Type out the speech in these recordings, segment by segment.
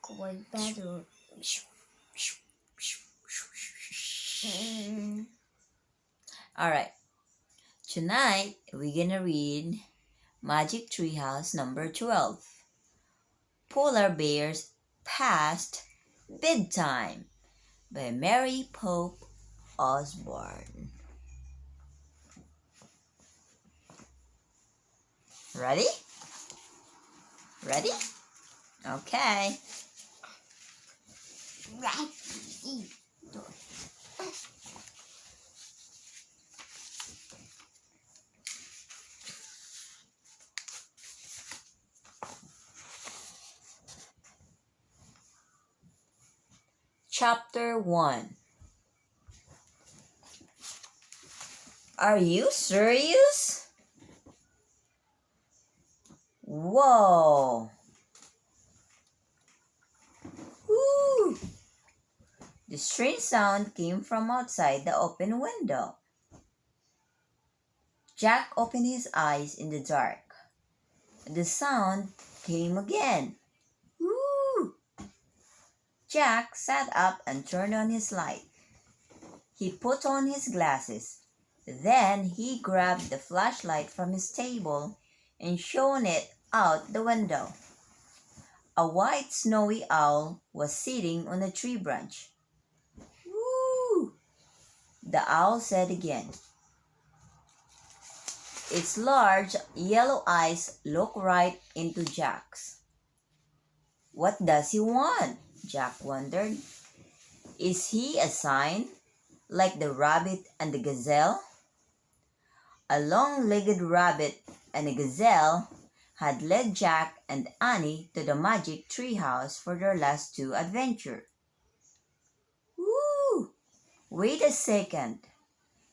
awkward bedroom. Alright, tonight we're gonna read Magic Treehouse number 12. Polar Bears Past Bedtime by Mary Pope Osborne. Ready? Ready? Okay. Ready. Chapter 1. Are you serious? Whoa! Woo! The strange sound came from outside the open window. Jack opened his eyes in the dark. The sound came again. Woo! Jack sat up and turned on his light. He put on his glasses. Then he grabbed the flashlight from his table and shone it out the window. A white snowy owl was sitting on a tree branch. Woo! The owl said again. Its large yellow eyes looked right into Jack's. What does he want? Jack wondered. Is he a sign, like the rabbit and the gazelle? A long-legged rabbit and a gazelle had led Jack and Annie to the magic treehouse for their last two adventures. Woo! Wait a second,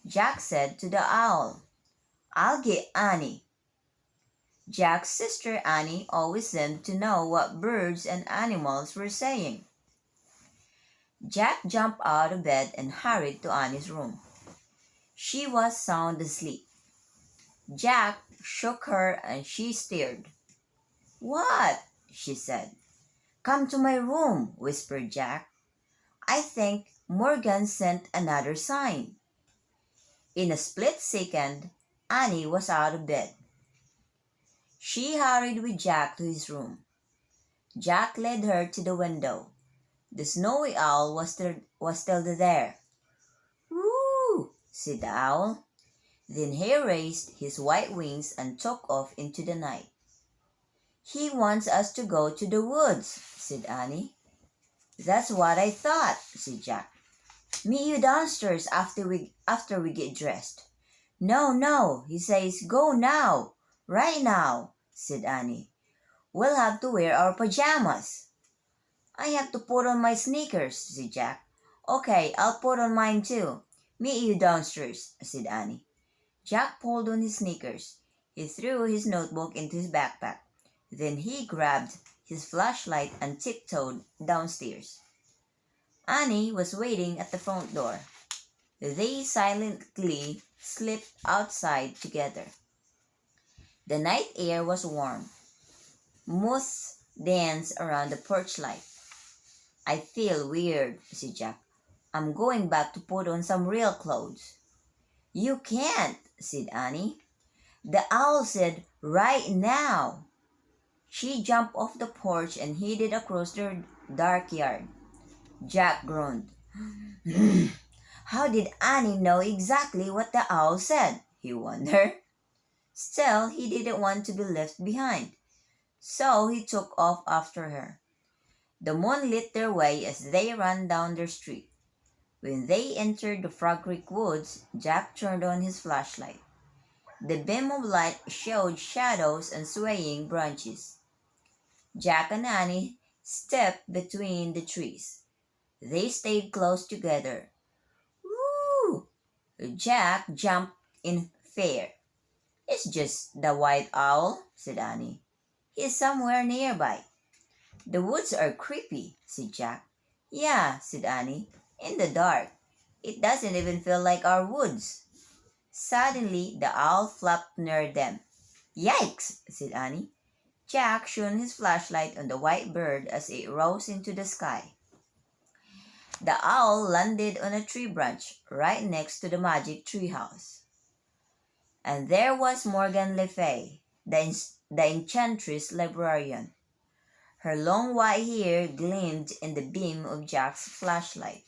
Jack said to the owl. I'll get Annie. Jack's sister Annie always seemed to know what birds and animals were saying. Jack jumped out of bed and hurried to Annie's room. She was sound asleep. Jack shook her and she stirred. What? She said. Come to my room, whispered Jack. I think Morgan sent another sign. In a split second, Annie was out of bed. She hurried with Jack to his room. Jack led her to the window. The snowy owl was still there. Woo! Said the owl. Then he raised his white wings and took off into the night. He wants us to go to the woods, said Annie. That's what I thought, said Jack. Meet you downstairs after we get dressed. No, he says, go now, right now, said Annie. We'll have to wear our pajamas. I have to put on my sneakers, said Jack. Okay, I'll put on mine too. Meet you downstairs, said Annie. Jack pulled on his sneakers. He threw his notebook into his backpack. Then he grabbed his flashlight and tiptoed downstairs. Annie was waiting at the front door. They silently slipped outside together. The night air was warm. Moths danced around the porch light. I feel weird, said Jack. I'm going back to put on some real clothes. You can't, said Annie. The owl said, right now. She jumped off the porch and headed across the dark yard. Jack groaned. How did Annie know exactly what the owl said? He wondered. Still, he didn't want to be left behind, so he took off after her. The moon lit their way as they ran down the street. When they entered the Frog Creek woods, Jack turned on his flashlight. The beam of light showed shadows and swaying branches. Jack and Annie stepped between the trees. They stayed close together. Woo! Jack jumped in fear. It's just the white owl, said Annie. He's somewhere nearby. The woods are creepy, said Jack. Yeah, said Annie. In the dark. It doesn't even feel like our woods. Suddenly, the owl flapped near them. Yikes, said Annie. Jack shone his flashlight on the white bird as it rose into the sky. The owl landed on a tree branch right next to the magic treehouse. And there was Morgan Le Fay, the enchantress librarian. Her long white hair gleamed in the beam of Jack's flashlight.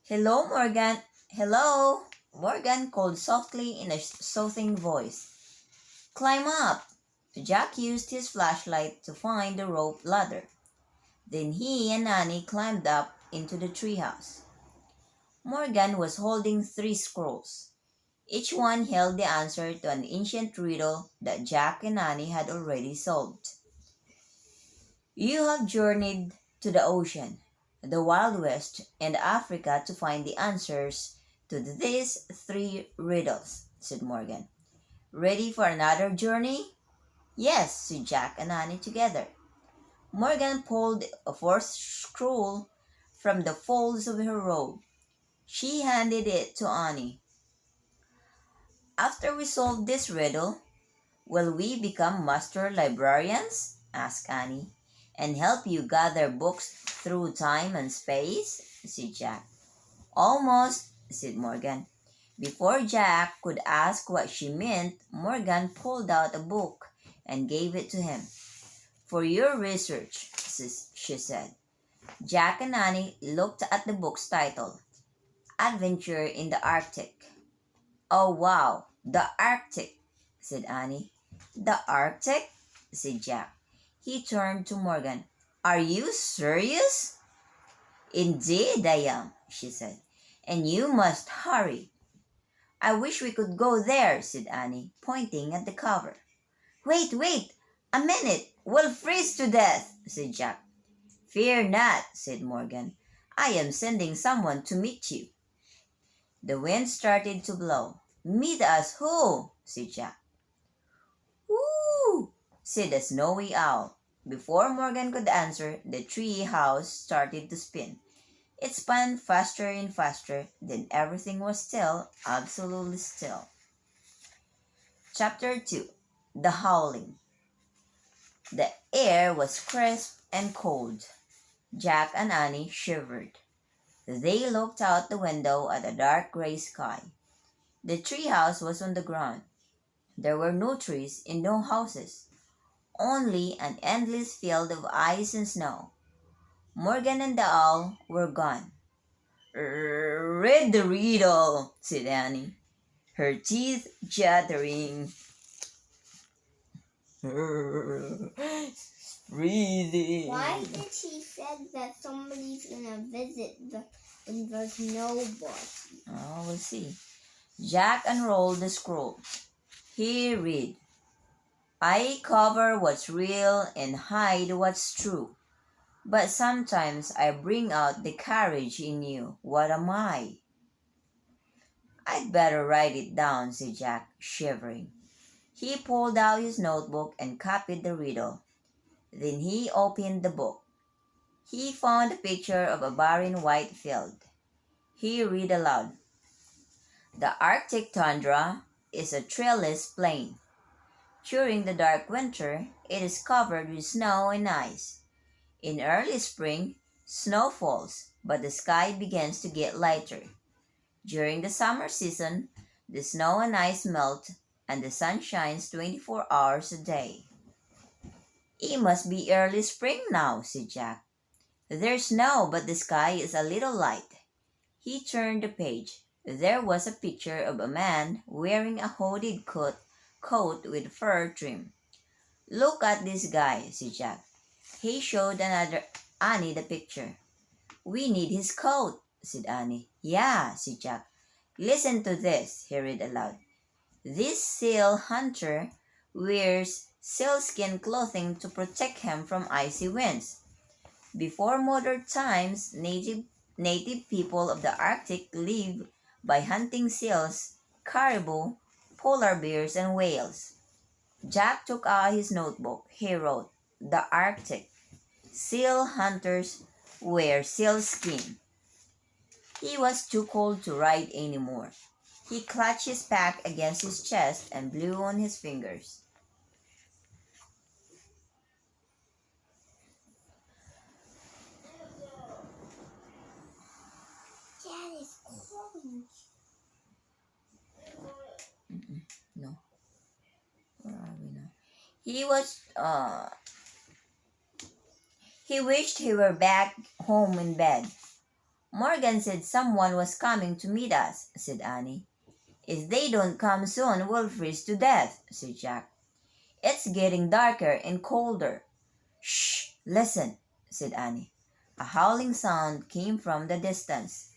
"Hello, Morgan. Hello," Morgan called softly in a soothing voice. "Climb up." Jack used his flashlight to find the rope ladder. Then he and Annie climbed up into the treehouse. Morgan was holding 3 scrolls. Each one held the answer to an ancient riddle that Jack and Annie had already solved. "You have journeyed to the ocean, the Wild West, and Africa to find the answers to these 3 riddles," said Morgan. "Ready for another journey?" "Yes," said Jack and Annie together. Morgan pulled a 4th scroll from the folds of her robe. She handed it to Annie. "After we solve this riddle, will we become master librarians?" asked Annie. "And help you gather books through time and space?" said Jack. "Almost," said Morgan. Before Jack could ask what she meant, Morgan pulled out a book and gave it to him. "For your research," she said. Jack and Annie looked at the book's title, Adventure in the Arctic. "Oh, wow, the Arctic," said Annie. "The Arctic?" said Jack. He turned to Morgan. "Are you serious?" "Indeed I am," she said. "And you must hurry." "I wish we could go there," said Annie, pointing at the cover. Wait, a minute, we'll freeze to death," said Jack. "Fear not," said Morgan. "I am sending someone to meet you." The wind started to blow. "Meet us who?" said Jack. "Woo!" said the snowy owl. Before Morgan could answer, the tree house started to spin. It spun faster and faster, then everything was still, absolutely still. Chapter 2. The Howling. The air was crisp and cold. Jack and Annie shivered. They looked out the window at a dark gray sky. The treehouse was on the ground. There were no trees and no houses, only an endless field of ice and snow. Morgan and the owl were gone. "Read the riddle," said Annie, her teeth chattering. Breathing. Why did she say that somebody's gonna visit when there's nobody? Oh, we'll see. Jack unrolled the scroll. He read, "I cover what's real and hide what's true. But sometimes I bring out the courage in you. What am I?" "I'd better write it down," said Jack, shivering. He pulled out his notebook and copied the riddle. Then he opened the book. He found a picture of a barren white field. He read aloud, "The Arctic tundra is a treeless plain. During the dark winter, it is covered with snow and ice. In early spring, snow falls, but the sky begins to get lighter. During the summer season, the snow and ice melt, and the sun shines 24 hours a day." "It must be early spring now," said Jack. "There's snow, but the sky is a little light." He turned the page. There was a picture of a man wearing a hooded coat with fur trim. "Look at this guy," said Jack. He showed Annie the picture. "We need his coat," said Annie. "Yeah," said Jack. "Listen to this," he read aloud. "This seal hunter wears sealskin clothing to protect him from icy winds. Before modern times, native people of the Arctic lived by hunting seals, caribou, polar bears, and whales." Jack took out his notebook. He wrote, the Arctic. Seal hunters wear sealskin. He was too cold to ride anymore. He clutched his pack against his chest and blew on his fingers. Dad is calling. No. Where are we now? He was he wished he were back home in bed. Morgan said someone was coming to meet us, said Annie. If they don't come soon, we'll freeze to death, said Jack. It's getting darker and colder. Shh, listen, said Annie. A howling sound came from the distance.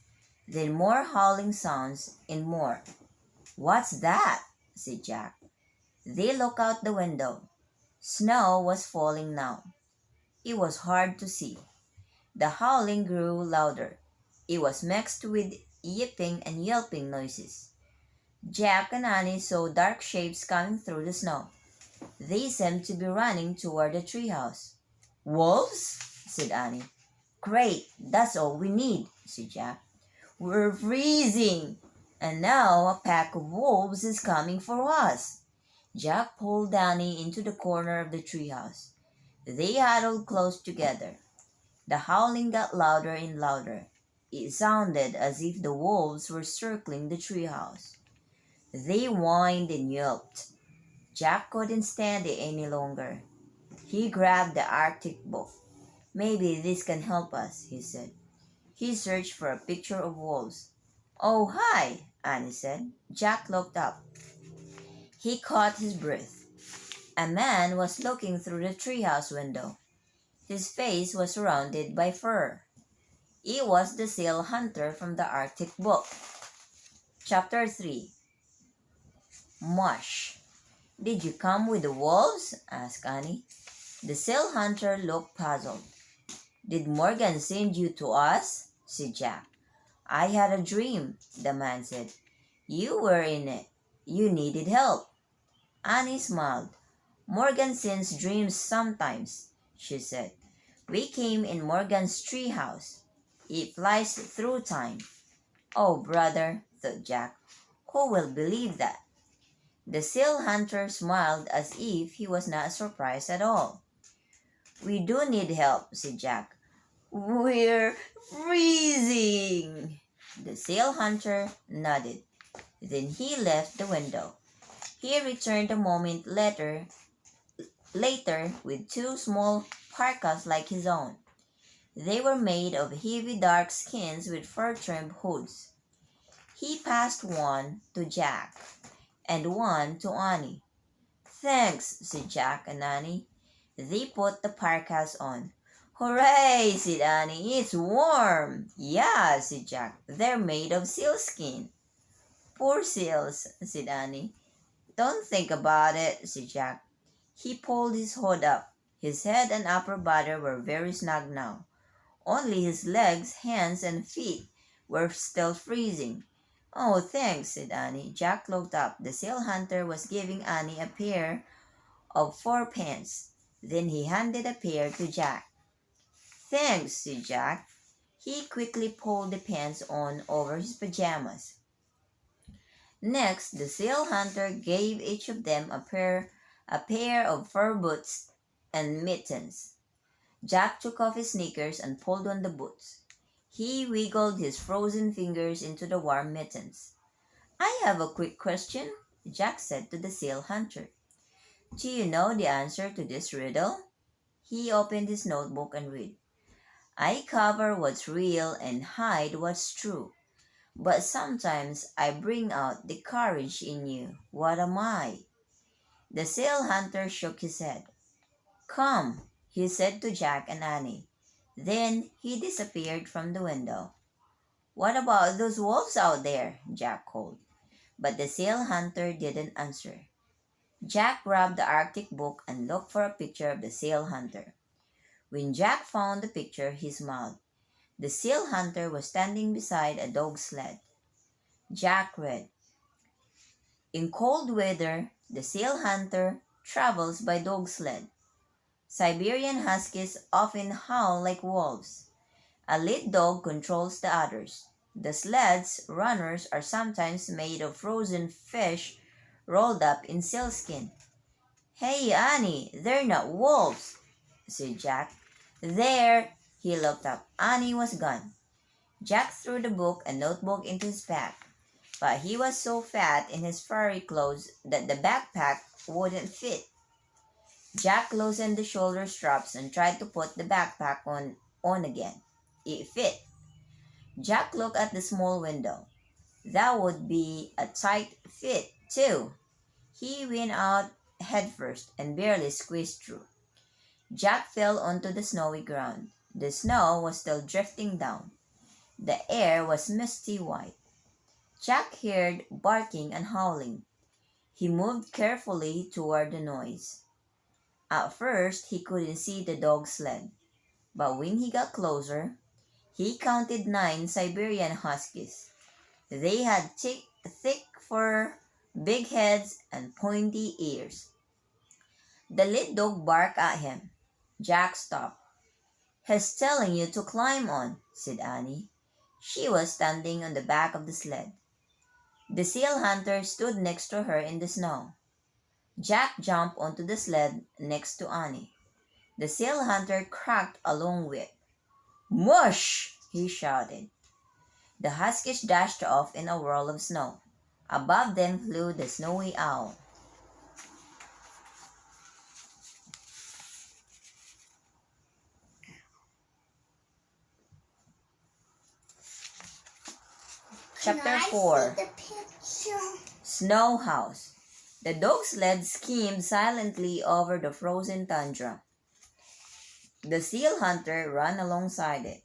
Then more howling sounds and more. What's that? Said Jack. They looked out the window. Snow was falling now. It was hard to see. The howling grew louder. It was mixed with yipping and yelping noises. Jack and Annie saw dark shapes coming through the snow. They seemed to be running toward the treehouse. Wolves? Said Annie. Great, that's all we need, said Jack. We're freezing, and now a pack of wolves is coming for us. Jack pulled Annie into the corner of the treehouse. They huddled close together. The howling got louder and louder. It sounded as if the wolves were circling the treehouse. They whined and yelped. Jack couldn't stand it any longer. He grabbed the Arctic book. Maybe this can help us, he said. He searched for a picture of wolves. Oh, hi, Annie said. Jack looked up. He caught his breath. A man was looking through the treehouse window. His face was surrounded by fur. He was the seal hunter from the Arctic book. Chapter 3. Mush. Did you come with the wolves? Asked Annie. The seal hunter looked puzzled. Did Morgan send you to us? Said Jack. I had a dream, the man said. You were in it. You needed help. Annie smiled. Morgan sends dreams sometimes, she said. We came in Morgan's treehouse. It flies through time. Oh, brother, thought Jack. Who will believe that? The seal hunter smiled as if he was not surprised at all. We do need help, said Jack. We're freezing. The seal hunter nodded. Then he left the window. He returned a moment later with two small parkas like his own. They were made of heavy dark skins with fur-trimmed hoods. He passed one to Jack and one to Annie. Thanks, said Jack and Annie. They put the parkas on. Hooray, said Annie. It's warm. Yeah, said Jack. They're made of sealskin. Poor seals, said Annie. Don't think about it, said Jack. He pulled his hood up. His head and upper body were very snug now. Only his legs, hands, and feet were still freezing. Oh, thanks, said Annie. Jack looked up. The seal hunter was giving Annie a pair of fur pants. Then he handed a pair to Jack. Thanks, said Jack. He quickly pulled the pants on over his pajamas. Next, the seal hunter gave each of them a pair of fur boots and mittens. Jack took off his sneakers and pulled on the boots. He wiggled his frozen fingers into the warm mittens. I have a quick question, Jack said to the seal hunter. Do you know the answer to this riddle? He opened his notebook and read. I cover what's real and hide what's true. But sometimes I bring out the courage in you. What am I? The seal hunter shook his head. Come, he said to Jack and Annie. Then he disappeared from the window. What about those wolves out there? Jack called. But the seal hunter didn't answer. Jack grabbed the Arctic book and looked for a picture of the seal hunter. When Jack found the picture, he smiled. The seal hunter was standing beside a dog sled. Jack read, in cold weather, the seal hunter travels by dog sled. Siberian Huskies often howl like wolves. A lead dog controls the others. The sled's runners are sometimes made of frozen fish rolled up in sealskin. Hey, Annie, they're not wolves, said Jack. There! He looked up. Annie was gone. Jack threw the book and notebook into his pack, but he was so fat in his furry clothes that the backpack wouldn't fit. Jack loosened the shoulder straps and tried to put the backpack on again. It fit. Jack looked at the small window. That would be a tight fit, too. He went out headfirst and barely squeezed through. Jack fell onto the snowy ground. The snow was still drifting down. The air was misty white. Jack heard barking and howling. He moved carefully toward the noise. At first, he couldn't see the dog sled, but when he got closer, he counted 9 Siberian Huskies. They had thick fur, big heads, and pointy ears. The lead dog barked at him. Jack stopped. He's telling you to climb on, said Annie. She was standing on the back of the sled. The seal hunter stood next to her in the snow. Jack jumped onto the sled next to Annie. The seal hunter cracked a long whip. Mush! He shouted. The huskies dashed off in a whirl of snow. Above them flew the snowy owl. Chapter 4 Snow House. The dog sled skimmed silently over the frozen tundra. The seal hunter ran alongside it.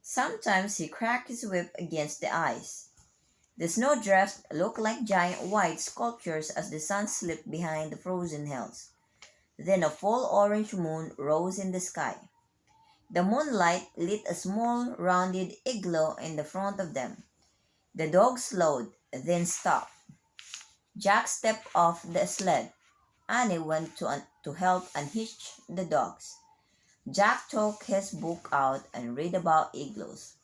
Sometimes he cracked his whip against the ice. The snowdrifts looked like giant white sculptures as the sun slipped behind the frozen hills. Then a full orange moon rose in the sky. The moonlight lit a small, rounded igloo in the front of them. The dog slowed, then stopped. Jack stepped off the sled. Annie went to help unhitch the dogs. Jack took his book out and read about igloos.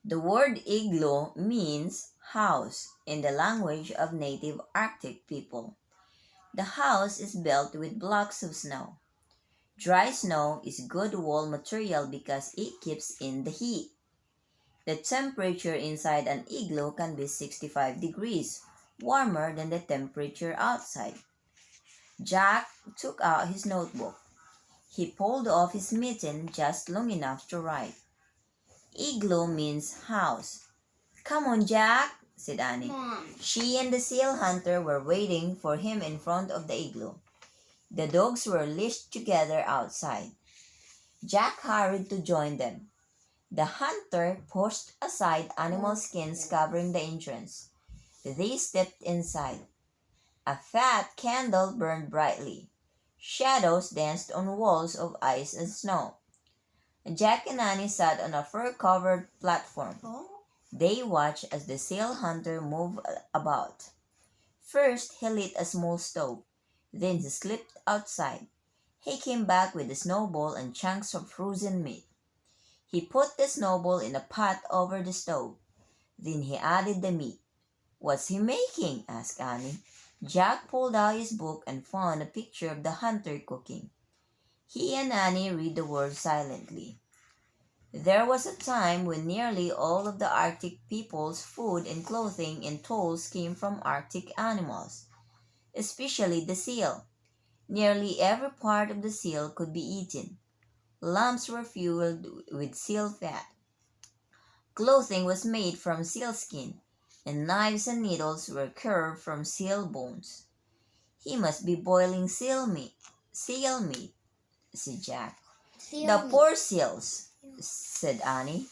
The word igloo means house in the language of native Arctic people. The house is built with blocks of snow. Dry snow is good wall material because it keeps in the heat. The temperature inside an igloo can be 65 degrees, warmer than the temperature outside. Jack took out his notebook. He pulled off his mitten just long enough to write. Igloo means house. Come on, Jack, said Annie. Mom. She and the seal hunter were waiting for him in front of the igloo. The dogs were leashed together outside. Jack hurried to join them. The hunter pushed aside animal skins covering the entrance. They stepped inside. A fat candle burned brightly. Shadows danced on walls of ice and snow. Jack and Annie sat on a fur-covered platform. They watched as the seal hunter moved about. First, he lit a small stove. Then he slipped outside. He came back with a snowball and chunks of frozen meat. He put the snowball in a pot over the stove. Then he added the meat. What's he making? Asked Annie. Jack pulled out his book and found a picture of the hunter cooking. He and Annie read the words silently. There was a time when nearly all of the Arctic people's food and clothing and tools came from Arctic animals, especially the seal. Nearly every part of the seal could be eaten. Lamps were fueled with seal fat. Clothing was made from sealskin, and knives and needles were curved from seal bones. He must be boiling seal meat, said Jack. The poor seals, said Annie.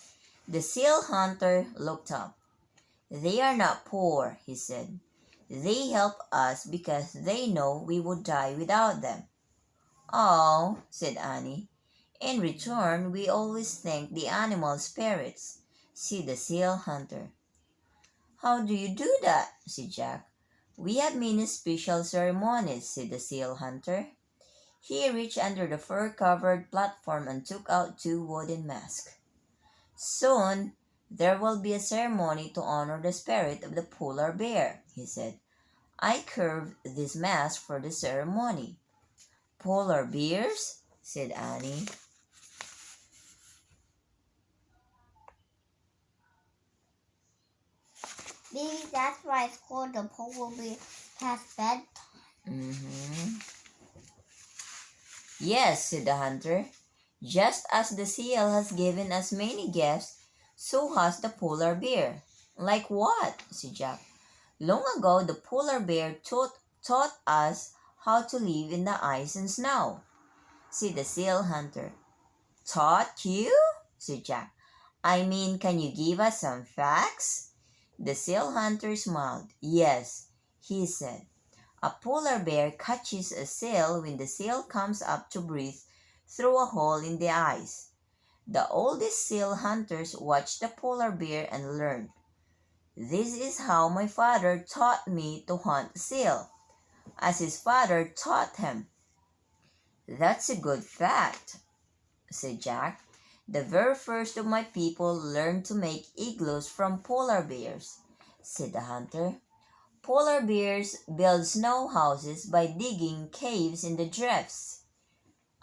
The seal hunter looked up. They are not poor, he said. They help us because they know we would die without them. Oh, said Annie. In return, we always thank the animal spirits, said the seal hunter. How do you do that? Said Jack. We have many special ceremonies, said the seal hunter. He reached under the fur-covered platform and took out 2 wooden masks. Soon, there will be a ceremony to honor the spirit of the polar bear, he said. I carved this mask for the ceremony. Polar bears? Said Annie. Maybe that's why it's called the polar bear past bedtime. Mm-hmm. Yes, said the hunter. Just as the seal has given us many gifts, so has the polar bear. Like what? Said Jack. Long ago, the polar bear taught us how to live in the ice and snow, said the seal hunter. Taught you? Said Jack. I mean, can you give us some facts? The seal hunter smiled. Yes, he said. A polar bear catches a seal when the seal comes up to breathe through a hole in the ice. The oldest seal hunters watched the polar bear and learned. This is how my father taught me to hunt seal, as his father taught him. That's a good fact, said Jack. The very first of my people learned to make igloos from polar bears, said the hunter. Polar bears build snow houses by digging caves in the drifts.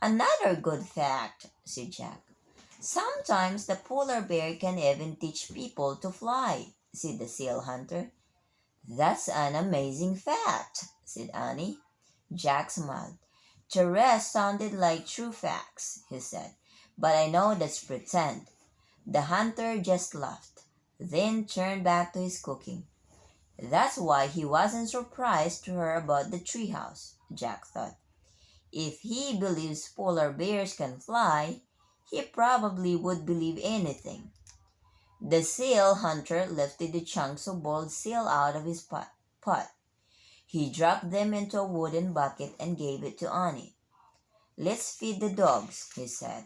Another good fact, said Jack. Sometimes the polar bear can even teach people to fly, said the seal hunter. That's an amazing fact, said Annie. Jack smiled. The rest sounded like true facts, he said, but I know that's pretend. The hunter just laughed, then turned back to his cooking. That's why he wasn't surprised to hear about the treehouse, Jack thought. If he believes polar bears can fly, he probably would believe anything. The seal hunter lifted the chunks of boiled seal out of his pot. He dropped them into a wooden bucket and gave it to Annie. Let's feed the dogs, he said.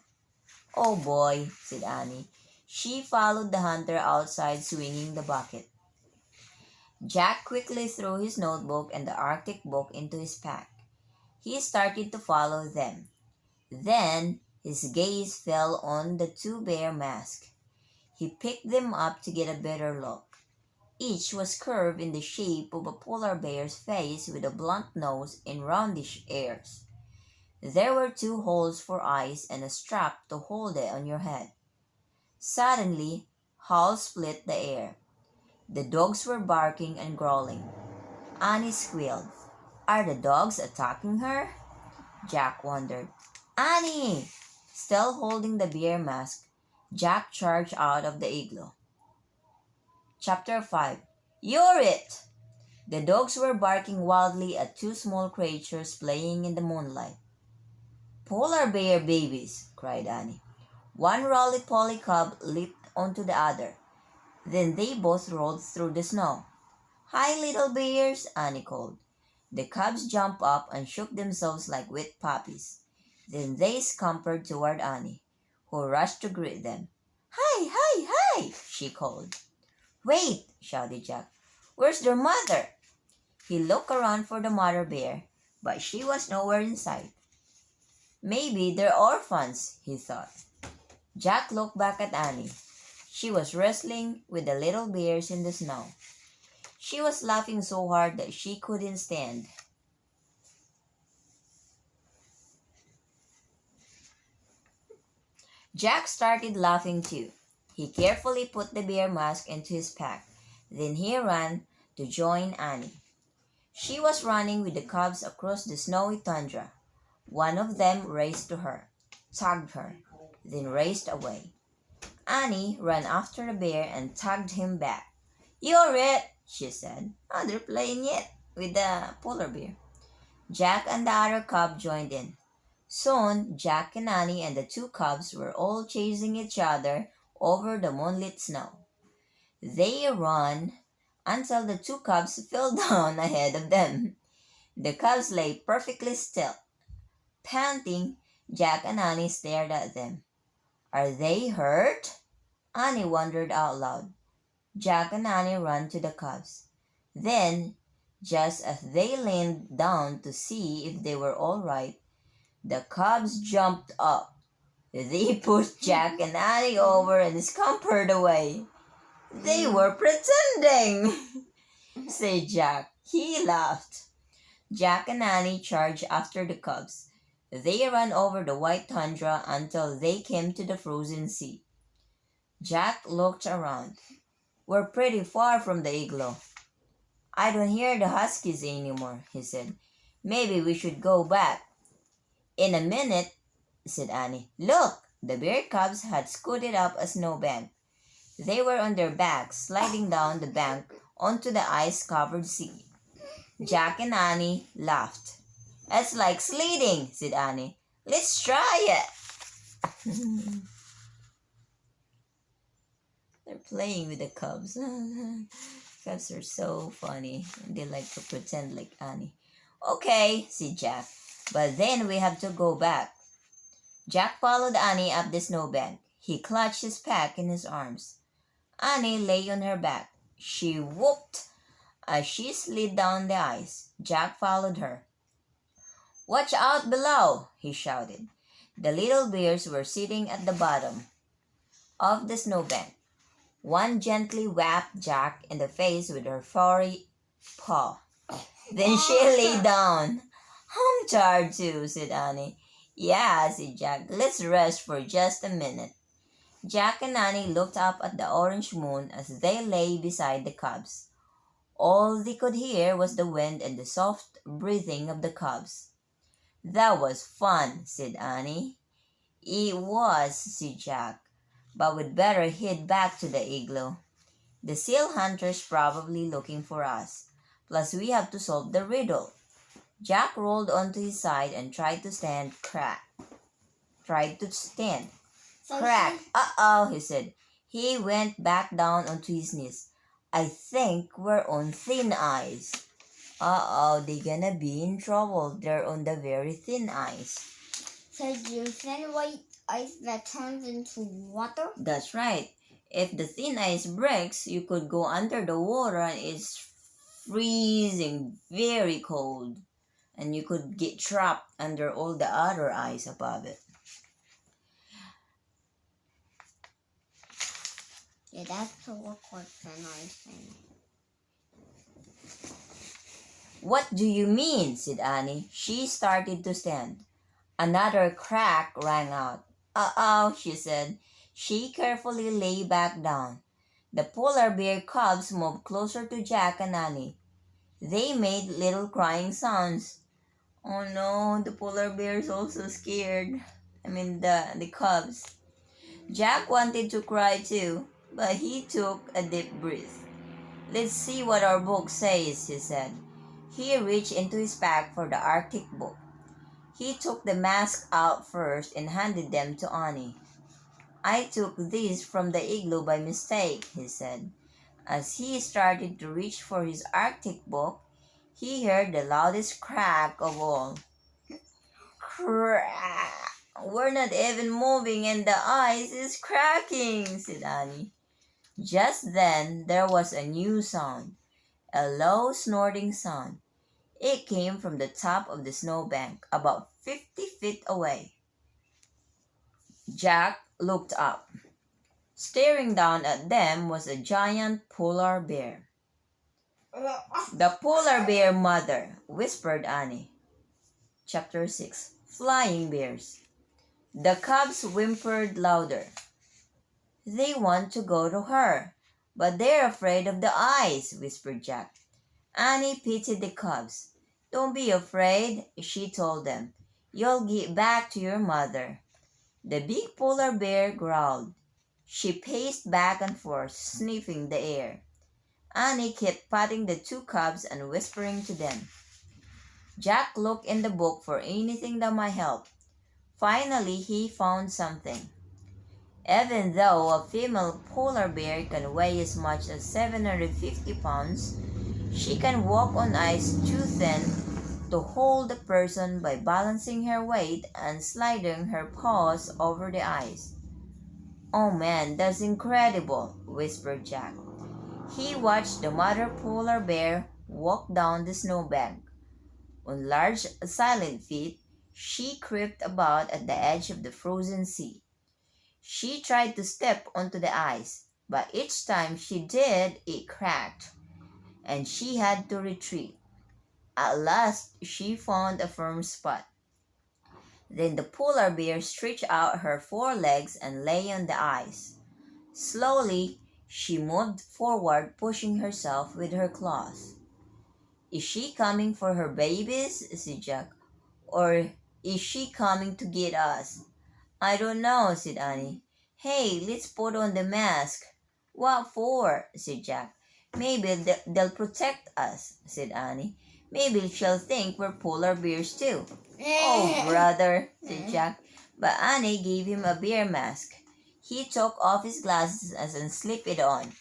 Oh boy, said Annie. She followed the hunter outside swinging the bucket. Jack quickly threw his notebook and the Arctic book into his pack. He started to follow them. Then his gaze fell on the 2 bear masks. He picked them up to get a better look. Each was curved in the shape of a polar bear's face with a blunt nose and roundish ears. There were 2 holes for eyes and a strap to hold it on your head. Suddenly, howls split the air. The dogs were barking and growling. Annie squealed. Are the dogs attacking her? Jack wondered. Annie! Still holding the bear mask, Jack charged out of the igloo. Chapter 5. You're it! The dogs were barking wildly at 2 small creatures playing in the moonlight. Polar bear babies, cried Annie. One roly-poly cub leaped onto the other. Then they both rolled through the snow. Hi, little bears, Annie called. The cubs jumped up and shook themselves like wet puppies. Then they scampered toward Annie, who rushed to greet them. Hi, hi, hi, she called. Wait, shouted Jack. Where's their mother? He looked around for the mother bear, but she was nowhere in sight. Maybe they're orphans, he thought. Jack looked back at Annie. She was wrestling with the little bears in the snow. She was laughing so hard that she couldn't stand. Jack started laughing too. He carefully put the bear mask into his pack. Then he ran to join Annie. She was running with the cubs across the snowy tundra. One of them raced to her, tugged her, then raced away. Annie ran after the bear and tugged him back. You're it, she said. Oh, they're playing yet with the polar bear. Jack and the other cub joined in. Soon, Jack and Annie and the 2 cubs were all chasing each other over the moonlit snow. They ran until the 2 cubs fell down ahead of them. The cubs lay perfectly still. Panting, Jack and Annie stared at them. Are they hurt? Annie wondered out loud. Jack and Annie ran to the cubs. Then, just as they leaned down to see if they were all right, The cubs jumped up. They pushed Jack and Annie over and scampered away. They were pretending, said Jack. He laughed. Jack and Annie charged after the cubs. They ran over the white tundra until they came to the frozen sea. Jack looked around. We're pretty far from the igloo. I don't hear the huskies anymore, he said. Maybe we should go back. In a minute, said Annie. Look, the bear cubs had scooted up a snowbank. They were on their backs, sliding down the bank onto the ice-covered sea. Jack and Annie laughed. It's like sledding, said Annie. Let's try it. They're playing with the cubs. Cubs are so funny. They like to pretend like Annie. Okay, said Jack. But then we have to go back. Jack followed Annie up the snowbank. He clutched his pack in his arms. Annie lay on her back. She whooped as she slid down the ice. Jack followed her. Watch out below, he shouted. The little bears were sitting at the bottom of the snowbank. One gently whacked Jack in the face with her furry paw. Then she lay down. I'm tired too, said Annie. Yeah, said Jack. Let's rest for just a minute. Jack and Annie looked up at the orange moon as they lay beside the cubs. All they could hear was the wind and the soft breathing of the cubs. That was fun, said Annie. It was, said Jack. But we'd better head back to the igloo. The seal hunter's probably looking for us. Plus, we have to solve the riddle. Jack rolled onto his side and tried to stand. Crack. Uh-oh, he said. He went back down onto his knees. I think we're on thin ice. Uh-oh, they're gonna be in trouble. They're on the very thin ice. So you thin white ice that turns into water? That's right. If the thin ice breaks, you could go under the water and it's freezing, very cold. And you could get trapped under all the other ice above it. Yeah, that's a look like thin ice thing. What do you mean? Said Annie. She started to stand. Another crack rang out. Uh-oh, she said. She carefully lay back down. The polar bear cubs moved closer to Jack and Annie. They made little crying sounds. Oh no, the polar bear is also scared. The cubs. Jack wanted to cry too, but he took a deep breath. Let's see what our book says, he said. He reached into his pack for the Arctic book. He took the mask out first and handed them to Annie. I took these from the igloo by mistake, he said. As he started to reach for his Arctic book, he heard the loudest crack of all. Crack! We're not even moving and the ice is cracking, said Annie. Just then there was a new sound, a low snorting sound. It came from the top of the snowbank, about 50 feet away. Jack looked up. Staring down at them was a giant polar bear. The polar bear mother, whispered Annie. Chapter 6. Flying Bears. The cubs whimpered louder. They want to go to her, but they're afraid of the ice, whispered Jack. Annie pitied the cubs. Don't be afraid, she told them. You'll get back to your mother. The big polar bear growled. She paced back and forth, sniffing the air. Annie kept patting the two cubs and whispering to them. Jack looked in the book for anything that might help. Finally, he found something. Even though a female polar bear can weigh as much as 750 pounds, she can walk on ice too thin to hold a person by balancing her weight and sliding her paws over the ice. Oh man, that's incredible, whispered Jack. He watched the mother polar bear walk down the snowbank. On large, silent feet, She crept about at the edge of the frozen sea. She tried to step onto the ice, but each time she did, it cracked, and she had to retreat. At last, she found a firm spot. Then the polar bear stretched out her forelegs and lay on the ice. Slowly, she moved forward, pushing herself with her claws. Is she coming for her babies? Said Jack. Or is she coming to get us? I don't know, said Annie. Hey, let's put on the mask. What for? Said Jack. Maybe they'll protect us, said Annie. Maybe she'll think we're polar bears too. Oh, brother, said Jack. But Annie gave him a bear mask. He took off his glasses and slipped it on.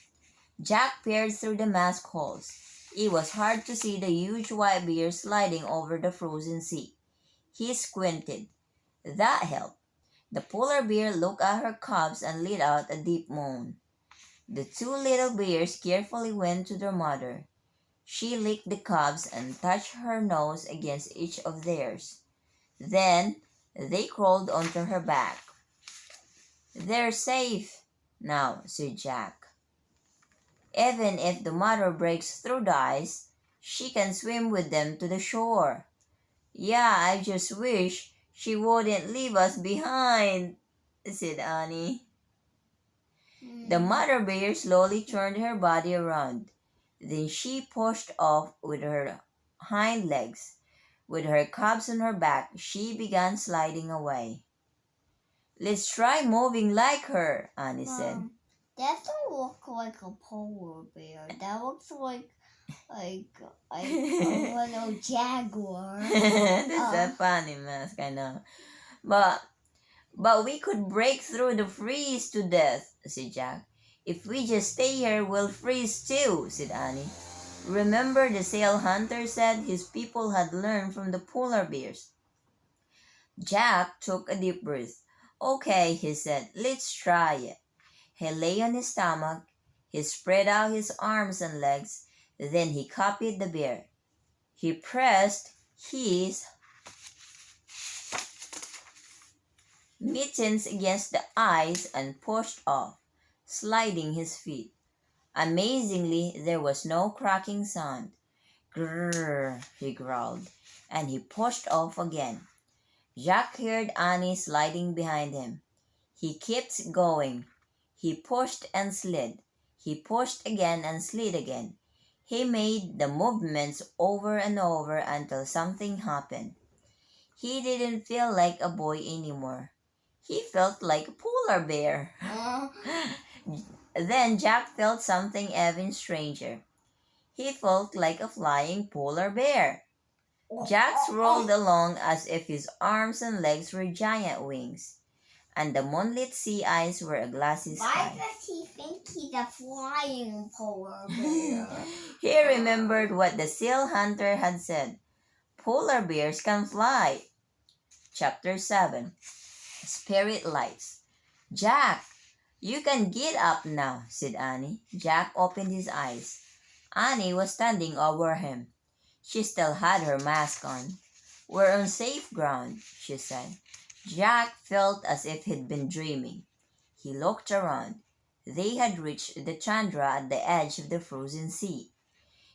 Jack peered through the mask holes. It was hard to see the huge white bear sliding over the frozen sea. He squinted. That helped. The polar bear looked at her cubs and let out a deep moan. The two little bears carefully went to their mother. She licked the cubs and touched her nose against each of theirs. Then they crawled onto her back. They're safe now, said Jack. Even if the mother breaks through the ice, she can swim with them to the shore. Yeah, I just wish she wouldn't leave us behind, said Annie. The mother bear slowly turned her body around. Then she pushed off with her hind legs. With her cubs on her back, she began sliding away. Let's try moving like her, Annie said. That don't look like a polar bear. That looks like a little jaguar. That's a funny mask, I know. But we could break through the freeze to death, said Jack. If we just stay here, we'll freeze too, said Annie. Remember the sail hunter said his people had learned from the polar bears. Jack took a deep breath. Okay, he said, let's try it. He lay on his stomach. He spread out his arms and legs. Then he copied the bear. He pressed his mittens against the ice and pushed off, sliding his feet. Amazingly, there was no cracking sound. Grrr, he growled, and he pushed off again. Jack heard Annie sliding behind him. He kept going. He pushed and slid. He pushed again and slid again. He made the movements over and over until something happened. He didn't feel like a boy anymore. He felt like a polar bear. Then Jack felt something even stranger. He felt like a flying polar bear. Jack rolled along as if his arms and legs were giant wings, and the moonlit sea eyes were a glassy sky. Why does he think he's a flying polar bear? He remembered what the seal hunter had said. Polar bears can fly. Chapter 7. Spirit Lights. Jack, you can get up now, said Annie. Jack opened his eyes. Annie was standing over him. She still had her mask on. We're on safe ground, she said. Jack felt as if he'd been dreaming. He looked around. They had reached the tundra at the edge of the frozen sea.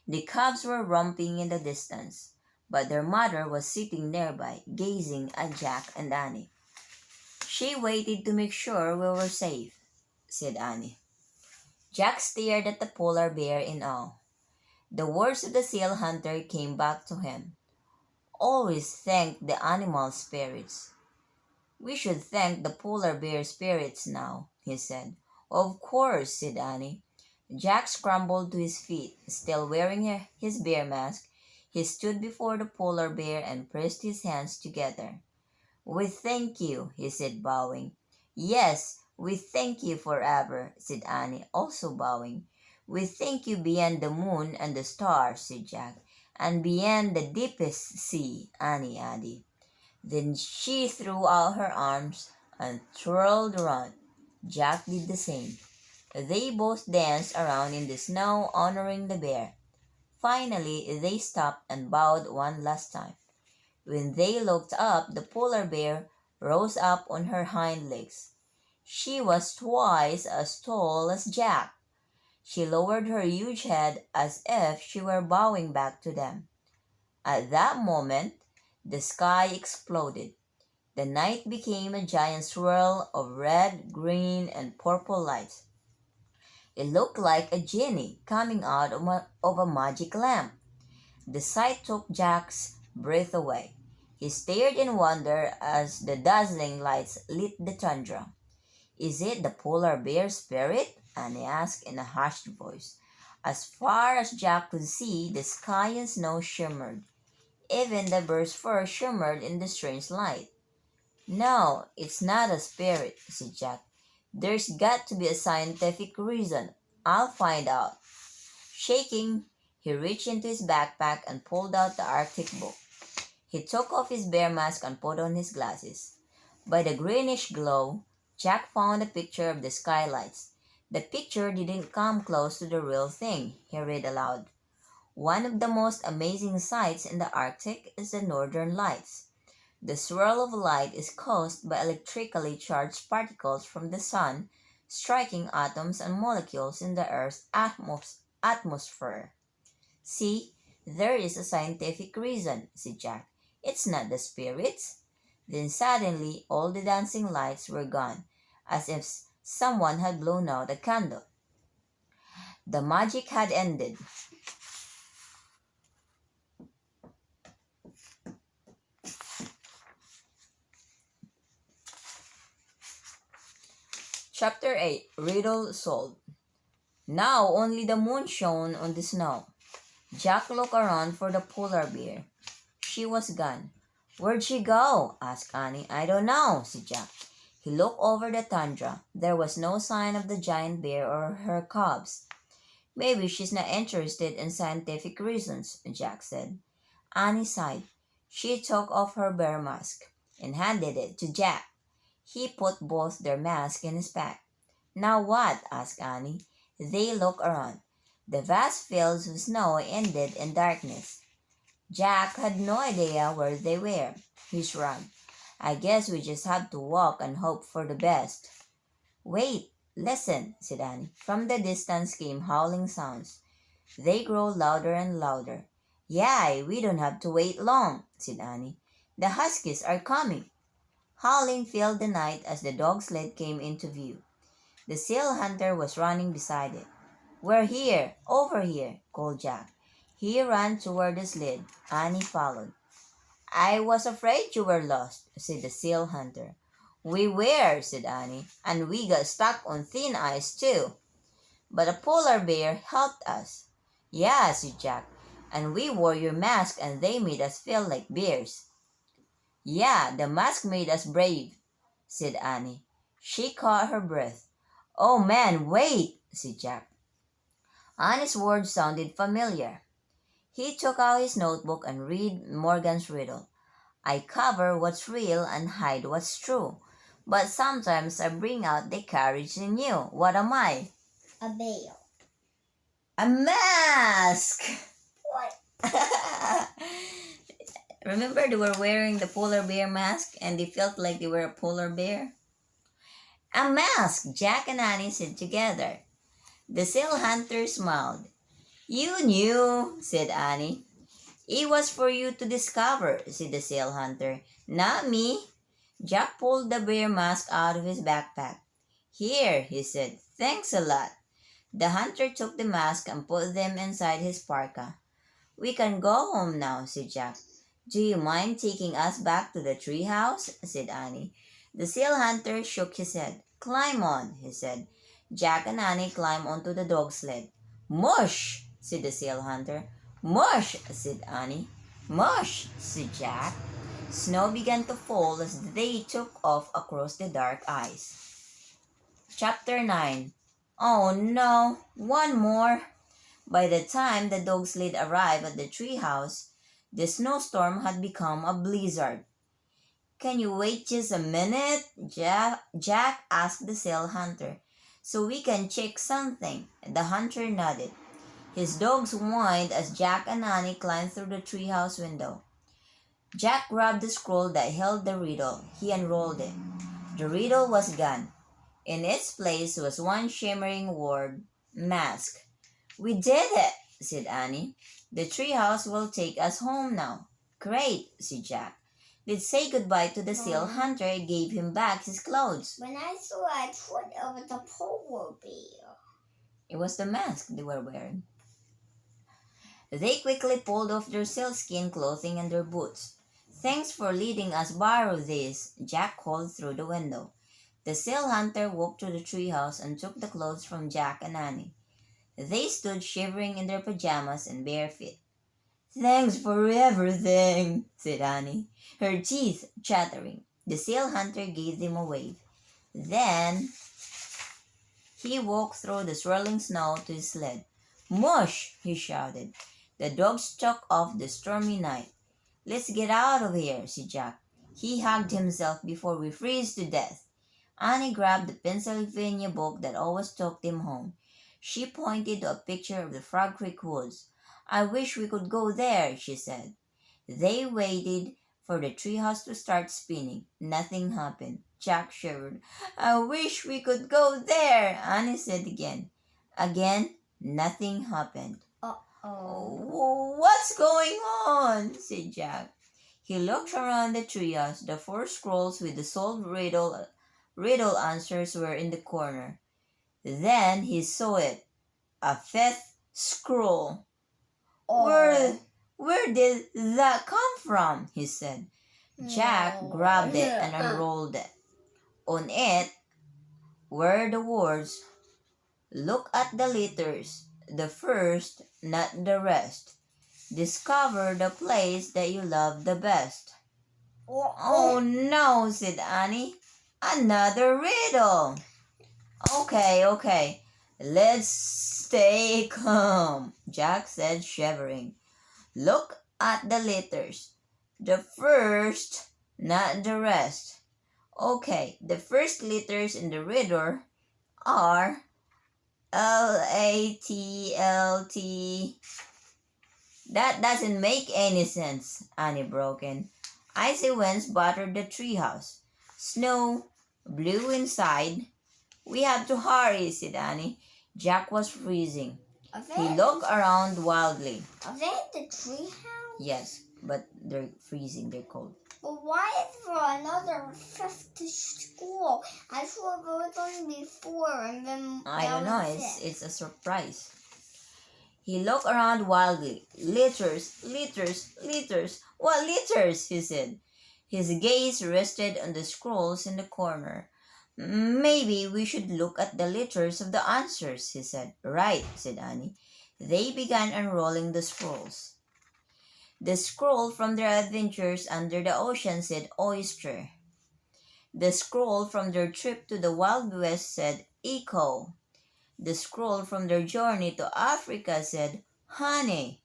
The cubs were romping in the distance, but their mother was sitting nearby, gazing at Jack and Annie. She waited to make sure we were safe, said Annie. Jack stared at the polar bear in awe. The words of the seal hunter came back to him. Always thank the animal spirits. We should thank the polar bear spirits now, he said. Of course, said Annie. Jack scrambled to his feet, still wearing his bear mask. He stood before the polar bear and pressed his hands together. We thank you, he said, bowing. Yes, we thank you forever, said Annie, also bowing. We thank you beyond the moon and the stars, said Jack, and beyond the deepest sea, Annie added. Then she threw out her arms and twirled around. Jack did the same. They both danced around in the snow, honoring the bear. Finally, they stopped and bowed one last time. When they looked up, the polar bear rose up on her hind legs. She was twice as tall as Jack. She lowered her huge head as if she were bowing back to them. At that moment, the sky exploded. The night became a giant swirl of red, green, and purple lights. It looked like a genie coming out of a magic lamp. The sight took Jack's breath away. He stared in wonder as the dazzling lights lit the tundra. "Is it the polar bear spirit?" Annie asked in a hushed voice. As far as Jack could see, the sky and snow shimmered. Even the bird's fur shimmered in the strange light. "No, it's not a spirit," said Jack. "There's got to be a scientific reason. I'll find out." Shaking, he reached into his backpack and pulled out the Arctic book. He took off his bear mask and put on his glasses. By the greenish glow, Jack found a picture of the skylights. The picture didn't come close to the real thing, he read aloud. "One of the most amazing sights in the Arctic is the northern lights. The swirl of light is caused by electrically charged particles from the sun striking atoms and molecules in the Earth's atmosphere." "See, there is a scientific reason," said Jack. "It's not the spirits." Then suddenly all the dancing lights were gone, as if someone had blown out a candle. The magic had ended. Chapter 8, Riddle Solved. Now only the moon shone on the snow. Jack looked around for the polar bear. She was gone. "Where'd she go?" asked Annie. "I don't know," said Jack. He looked over the tundra. There was no sign of the giant bear or her cubs. "Maybe she's not interested in scientific reasons," Jack said. Annie sighed. She took off her bear mask and handed it to Jack. He put both their masks in his pack. "Now what?" asked Annie. They looked around. The vast fields of snow ended in darkness. Jack had no idea where they were. He shrugged. "I guess we just have to walk and hope for the best." "Wait, listen," said Annie. From the distance came howling sounds. They grew louder and louder. "Yay, we don't have to wait long," said Annie. "The huskies are coming." Howling filled the night as the dog sled came into view. The seal hunter was running beside it. "We're here! Over here!" called Jack. He ran toward the sled. Annie followed. "I was afraid you were lost," said the seal hunter. "We were," said Annie, "and we got stuck on thin ice too. But a polar bear helped us." "Yeah," said Jack, "and we wore your mask and they made us feel like bears." "Yeah, the mask made us brave," said Annie. She caught her breath. "Oh man, wait," said Jack. Annie's words sounded familiar. He took out his notebook and read Morgan's riddle. "I cover what's real and hide what's true. But sometimes I bring out the courage in you. What am I?" A bear. "A mask!" What? Remember they were wearing the polar bear mask and they felt like they were a polar bear? "A mask!" Jack and Annie said together. The seal hunter smiled. "You knew," said Annie. "It was for you to discover," said the seal hunter. "Not me." Jack pulled the bear mask out of his backpack. "Here," he said. "Thanks a lot." The hunter took the mask and put them inside his parka. "We can go home now," said Jack. "Do you mind taking us back to the treehouse?" said Annie. The seal hunter shook his head. "Climb on," he said. Jack and Annie climbed onto the dog sled. "Mush!" said the seal hunter. "Mush!" said Annie. "Mush!" said Jack. Snow began to fall as they took off across the dark ice. Chapter 9. Oh no, one more. By the time the dog sled arrived at the treehouse, the snowstorm had become a blizzard. "Can you wait just a minute?" Jack asked the seal hunter. "So we can check something." The hunter nodded. His dogs whined as Jack and Annie climbed through the treehouse window. Jack grabbed the scroll that held the riddle. He unrolled it. The riddle was gone. In its place was one shimmering word, mask. "We did it," said Annie. "The treehouse will take us home now." "Great," said Jack. "Let's say goodbye to the seal hunter and gave him back his clothes." When I saw it, I thought it was a polar bear. It was the mask they were wearing. They quickly pulled off their sealskin clothing and their boots. "Thanks for letting us borrow these," Jack called through the window. The seal hunter walked to the treehouse and took the clothes from Jack and Annie. They stood shivering in their pajamas and bare feet. "Thanks for everything," said Annie, her teeth chattering. The seal hunter gave them a wave. Then he walked through the swirling snow to his sled. "Mush!" he shouted. The dogs shook off the stormy night. "Let's get out of here," said Jack. He hugged himself. "Before we freeze to death." Annie grabbed the Pennsylvania book that always took them home. She pointed to a picture of the Frog Creek woods. "I wish we could go there," she said. They waited for the treehouse to start spinning. Nothing happened. Jack shivered. "I wish we could go there," Annie said again. Again, nothing happened. Uh-oh. "What's going on?" said Jack. He looked around the treehouse. The 4 scrolls with the solved riddle answers were in the corner. Then he saw it. A 5th scroll. Oh. Where did that come from?" he said. Jack No. grabbed it and unrolled it. On it were the words, "Look at the letters, the first, not the rest. Discover the place that you love the best." "Oh no," said Annie. "Another riddle." Okay. Let's stay calm," Jack said, shivering. "Look at the letters. The first, not the rest. Okay, the first letters in the riddle are Latlt. That doesn't make any sense," Annie broke in. "Icy winds battered the treehouse. Snow blew inside." "We have to hurry," said Annie. Jack was freezing. He looked around wildly. Are they at the treehouse? Yes, but they're freezing. They're cold. But why is there another 5th school? I thought there was only 4 and then I don't know. It's a surprise. He looked around wildly. Letters. "What letters?" he said. His gaze rested on the scrolls in the corner. "Maybe we should look at the letters of the answers," he said. "Right," said Annie. They began unrolling the scrolls. The scroll from their adventures under the ocean said oyster. The scroll from their trip to the Wild West said Icicle. The scroll from their journey to Africa said honey.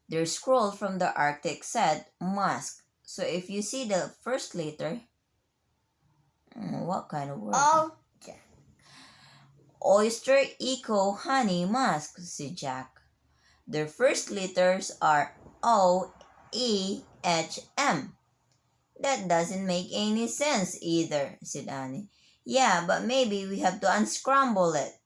Their scroll from the Arctic said mask. So if you see the first letter, what kind of word? Oh. Oyster, eco, honey, mask, said Jack. Their first letters are O-E-H-M. That doesn't make any sense either, said Annie. Yeah, but maybe we have to unscramble it.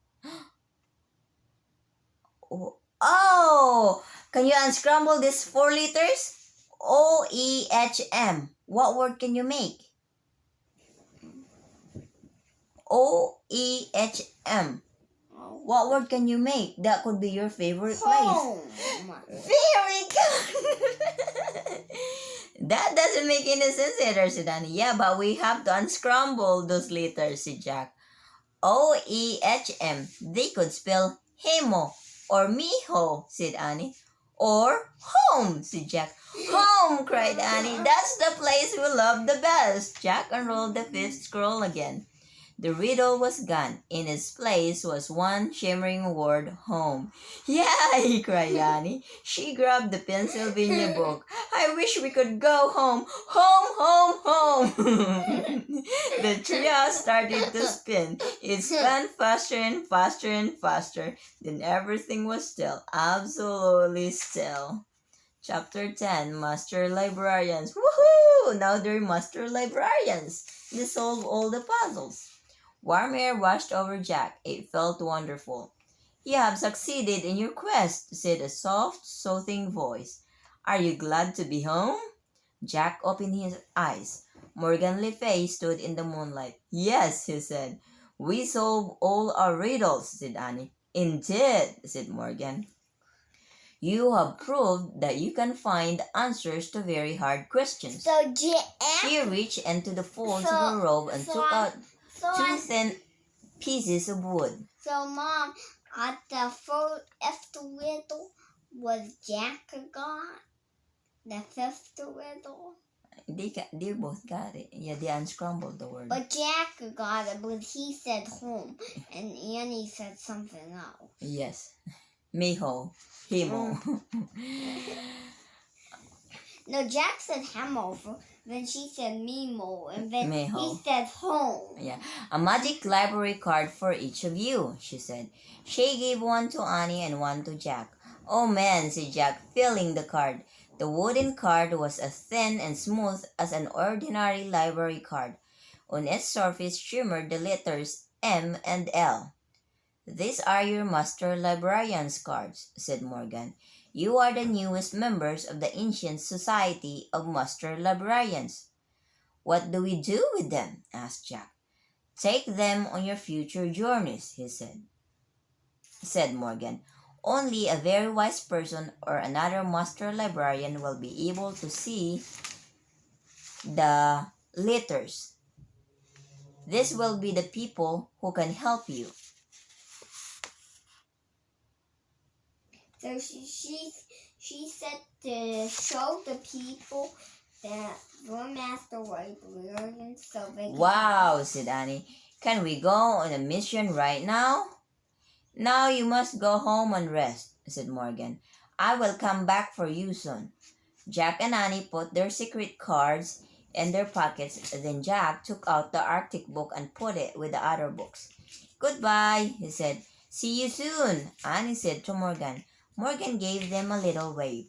Oh! Can you unscramble these 4 letters? O-E-H-M. What word can you make? O-E-H-M. What word can you make? That could be your favorite Home. place. Very good. That doesn't make any sense either, said Annie. Yeah, but we have to unscramble those letters, said Jack. O-E-H-M. They could spell hemo or miho, said Annie. Or home, said Jack. Home, cried Annie. That's the place we love the best. Jack unrolled the 5th scroll again. The riddle was gone. In its place was one shimmering word, home. Yay, cried Annie. She grabbed the Pennsylvania book. I wish we could go home. Home. The trio started to spin. It spun faster and faster and faster. Then everything was still, absolutely still. Chapter 10, Master Librarians. Woohoo! Now they're Master Librarians. They solve all the puzzles. Warm air washed over Jack. It felt wonderful. You have succeeded in your quest, said a soft, soothing voice. Are you glad to be home? Jack opened his eyes. Morgan Le Fay stood in the moonlight. Yes, he said. We solve all our riddles, said Annie. Indeed, said Morgan. You have proved that you can find answers to very hard questions. So She reached into the folds of her robe and took out two thin pieces of wood. So, Mom, at the first riddle was Jack got the fifth riddle. They both got it. Yeah, they unscrambled the word. But Jack got it, but he said home, and Annie said something else. Yes. Miho. Himo. No, Jack said Hamover, then she said Mimo, and then Miho. he said home. Yeah. A magic library card for each of you, she said. She gave one to Annie and one to Jack. Oh man, said Jack, filling the card. The wooden card was as thin and smooth as an ordinary library card. On its surface shimmered the letters M and L. These are your Master Librarians cards, said Morgan. You are the newest members of the ancient Society of Master Librarians. What do we do with them? Asked Jack. Take them on your future journeys, said Morgan. Only a very wise person or another Master Librarian will be able to see the letters. This will be the people who can help you. So she said to show the people that your Master Librarians so they can Wow, said Annie. Can we go on a mission right now? Now you must go home and rest, said Morgan. I will come back for you soon. Jack and Annie put their secret cards in their pockets. Then Jack took out the Arctic book and put it with the other books. Goodbye, he said. See you soon, Annie said to Morgan. Morgan gave them a little wave.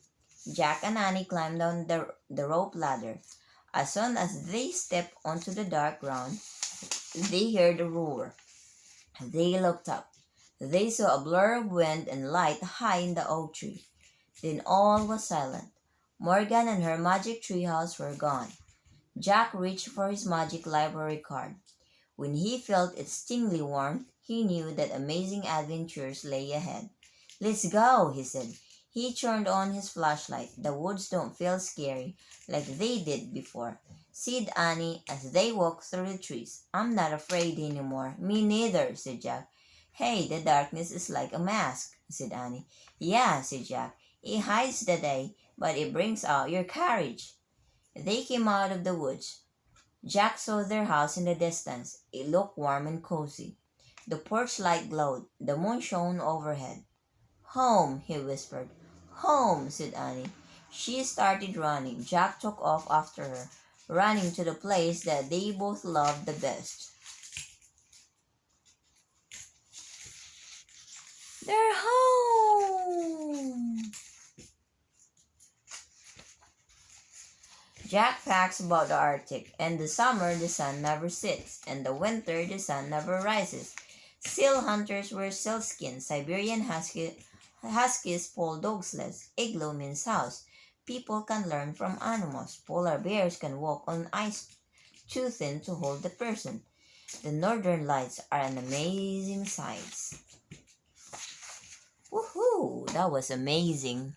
Jack and Annie climbed down the rope ladder. As soon as they stepped onto the dark ground, they heard a roar. They looked up. They saw a blur of wind and light high in the oak tree. Then all was silent. Morgan and her magic treehouse were gone. Jack reached for his magic library card. When he felt its stinging warmth, he knew that amazing adventures lay ahead. Let's go, he said. He turned on his flashlight. The woods don't feel scary like they did before, said Annie as they walked through the trees. I'm not afraid anymore. Me neither, said Jack. Hey, the darkness is like a mask, said Annie. Yeah, said Jack. It hides the day, but it brings out your courage. They came out of the woods. Jack saw their house in the distance. It looked warm and cozy. The porch light glowed. The moon shone overhead. Home, he whispered. Home, said Annie. She started running. Jack took off after her, running to the place that they both loved the best. They're home! Jack facts about the Arctic. In the summer, the sun never sets. In the winter, the sun never rises. Seal hunters wear sealskins. Siberian huskies pull dogsleds. Igloo means house. People can learn from animals. Polar bears can walk on ice too thin to hold the person. The northern lights are an amazing sight. Woohoo! That was amazing.